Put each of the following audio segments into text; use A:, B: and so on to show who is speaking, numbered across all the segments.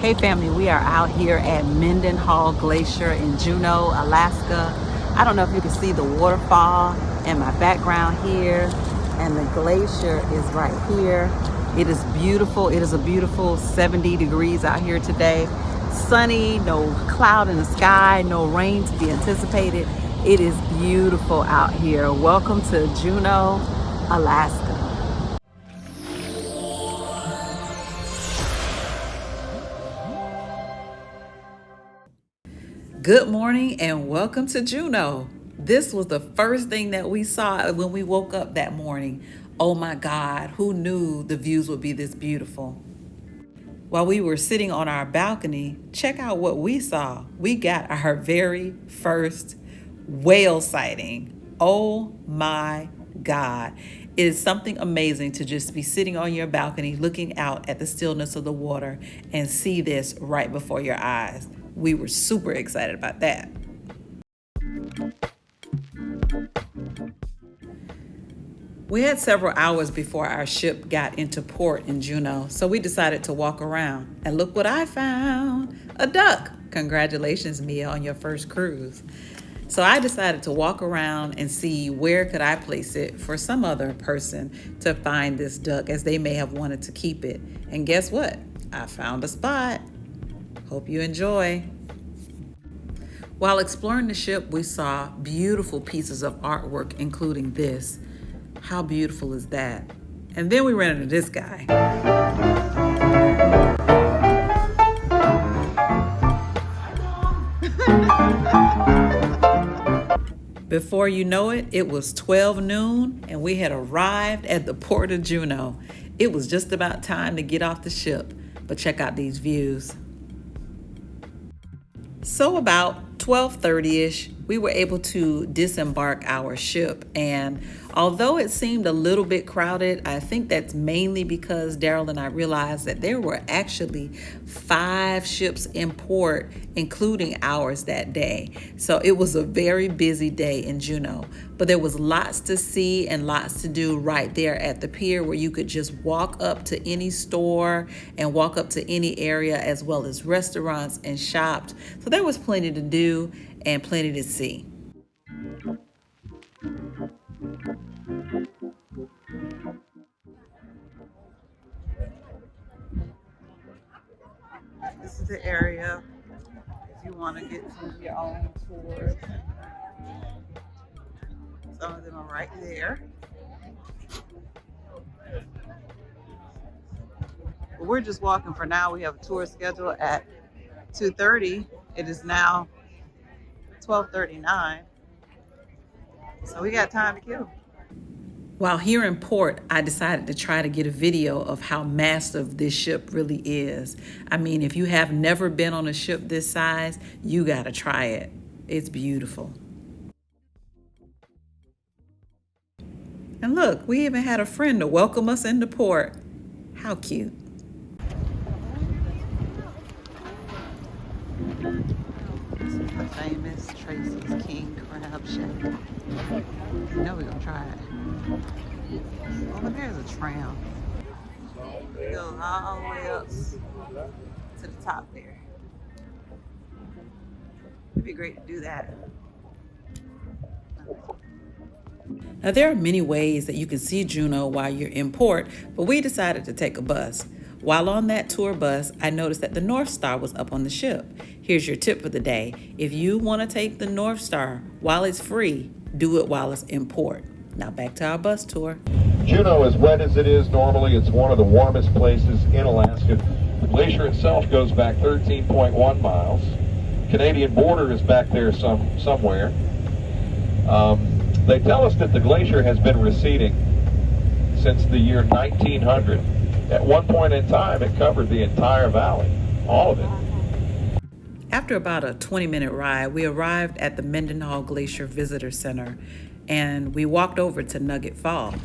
A: Hey family, we are out here at Mendenhall Glacier in Juneau, Alaska. I don't know if you can see the waterfall in my background here, and the glacier is right here. It is beautiful. It is a beautiful 70 degrees out here today. Sunny, no cloud in the sky, no rain to be anticipated. It is beautiful out here. Welcome to Juneau, Alaska. Good morning and welcome to Juneau. This was the first thing that we saw when we woke up that morning. Oh my God, who knew the views would be this beautiful? While we were sitting on our balcony, check out what we saw. We got our very first whale sighting. Oh my God. It is something amazing to just be sitting on your balcony looking out at the stillness of the water and see this right before your eyes. We were super excited about that. We had several hours before our ship got into port in Juneau, so we decided to walk around. And look what I found, a duck. Congratulations, Mia, on your first cruise. So I decided to walk around and see where could I place it for some other person to find this duck, as they may have wanted to keep it. And guess what? I found a spot. Hope you enjoy. While exploring the ship, we saw beautiful pieces of artwork, including this. How beautiful is that? And then we ran into this guy. Before you know it, it was 12 noon and we had arrived at the port of Juneau. It was just about time to get off the ship, but check out these views. So about 12:30ish, we were able to disembark our ship, and although it seemed a little bit crowded, I think that's mainly because Daryl and I realized that there were actually 5 ships in port, including ours that day. So it was a very busy day in Juneau, but there was lots to see and lots to do right there at the pier, where you could just walk up to any store and walk up to any area, as well as restaurants and shops. So there was plenty to do and plenty to see. This is the area if you want to get some of your own tours. Some of them are right there. But we're just walking for now. We have a tour scheduled at 2:30. It is now 12:39. So we got time to kill. While here in port, I decided to try to get a video of how massive this ship really is. I mean, if you have never been on a ship this size, you gotta try it. It's beautiful. And look, we even had a friend to welcome us into port. How cute. This is the famous Tracy's King Crab Shack. You know we're gonna try it. Over there's a tram. It goes all the way up to the top there. It'd be great to do that. Now, there are many ways that you can see Juneau while you're in port, but we decided to take a bus. While on that tour bus, I noticed that the North Star was up on the ship. Here's your tip for the day. If you want to take the North Star while it's free, do it while it's in port. Now back to our bus tour.
B: Juneau, as wet as it is normally, it's one of the warmest places in Alaska. The glacier itself goes back 13.1 miles. Canadian border is back there somewhere. They tell us that the glacier has been receding since the year 1900. At one point in time, it covered the entire valley, all of it.
A: After about a 20-minute ride, we arrived at the Mendenhall Glacier Visitor Center, and we walked over to Nugget Falls.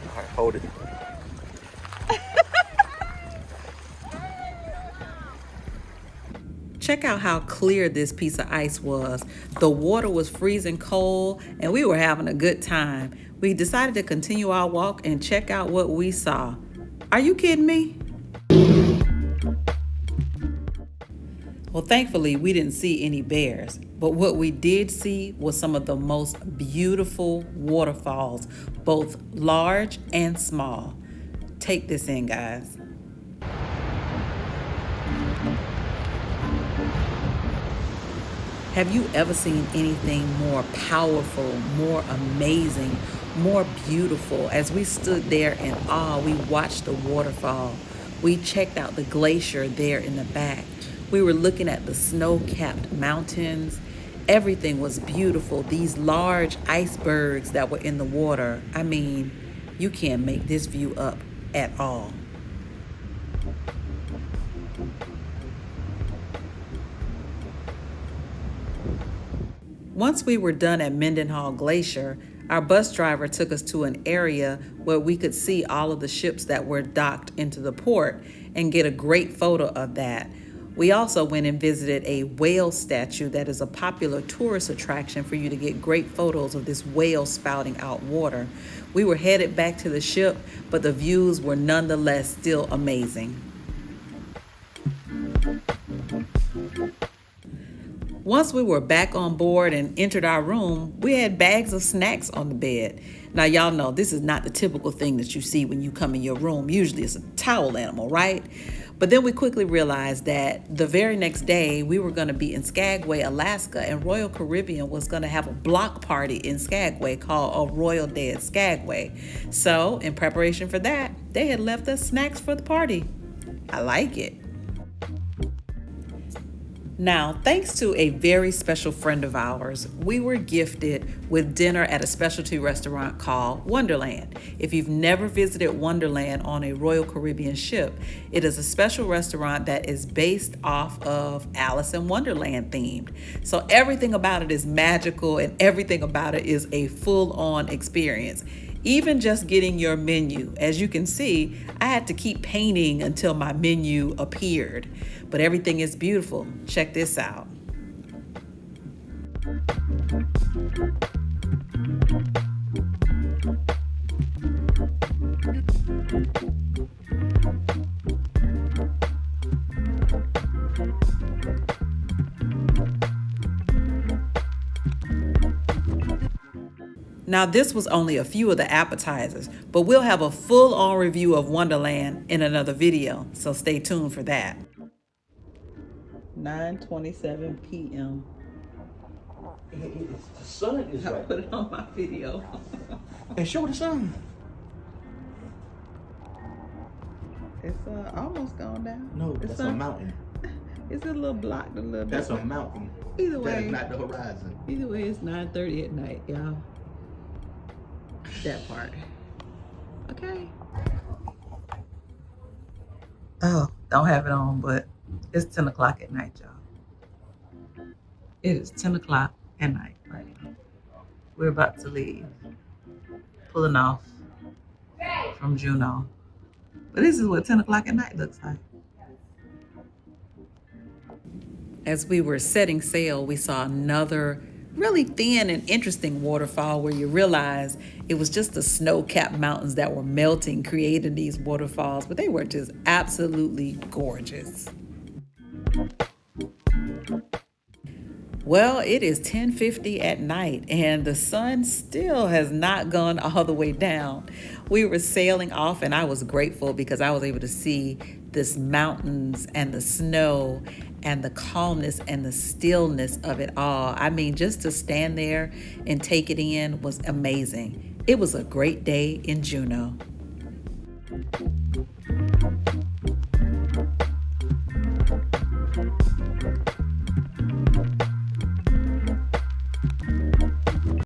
B: All right, hold it.
A: Check check out how clear this piece of ice was. The water was freezing cold and we were having a good time. We decided to continue our walk and check out what we saw. Are you kidding me? Well, thankfully, we didn't see any bears, but what we did see was some of the most beautiful waterfalls, both large and small. Take this in, guys. Have you ever seen anything more powerful, more amazing, more beautiful? As we stood there in awe, we watched the waterfall. We checked out the glacier there in the back. We were looking at the snow-capped mountains. Everything was beautiful. These large icebergs that were in the water. I mean, you can't make this view up at all. Once we were done at Mendenhall Glacier, our bus driver took us to an area where we could see all of the ships that were docked into the port and get a great photo of that. We also went and visited a whale statue that is a popular tourist attraction for you to get great photos of this whale spouting out water. We were headed back to the ship, but the views were nonetheless still amazing. Once we were back on board and entered our room, we had bags of snacks on the bed. Now, y'all know this is not the typical thing that you see when you come in your room. Usually it's a towel animal, right? But then we quickly realized that the very next day we were going to be in Skagway, Alaska, and Royal Caribbean was going to have a block party in Skagway called a Royal Day at Skagway. So in preparation for that, they had left us snacks for the party. I like it. Now, thanks to a very special friend of ours, we were gifted with dinner at a specialty restaurant called Wonderland. If you've never visited Wonderland on a Royal Caribbean ship, it is a special restaurant that is based off of Alice in Wonderland themed. So everything about it is magical and everything about it is a full-on experience. Even just getting your menu. As you can see, I had to keep painting until my menu appeared. But everything is beautiful. Check this out. Now, this was only a few of the appetizers, but we'll have a full-on review of Wonderland in another video, so stay tuned for that. 9:27 p.m.
C: The sun is
A: I
C: right.
A: put it on my video.
C: And show the sun.
A: It's almost gone down.
C: No, that's a mountain.
A: It's a little blocked a little bit.
C: That's a mountain.
A: Either way.
C: That is not the horizon.
A: Either way, it's 9:30 at night, y'all. That part. Okay. Oh, don't have it on, but it's 10 o'clock at night, y'all. It is 10 o'clock at night right now. We're about to leave. Pulling off from Juneau. But this is what 10 o'clock at night looks like. As we were setting sail, we saw another really thin and interesting waterfall where you realize it was just the snow-capped mountains that were melting, creating these waterfalls, but they were just absolutely gorgeous. Well, it is 10:50 at night and the sun still has not gone all the way down. We were sailing off and I was grateful because I was able to see this mountains and the snow and the calmness and the stillness of it all. I mean, just to stand there and take it in was amazing. It was a great day in Juneau.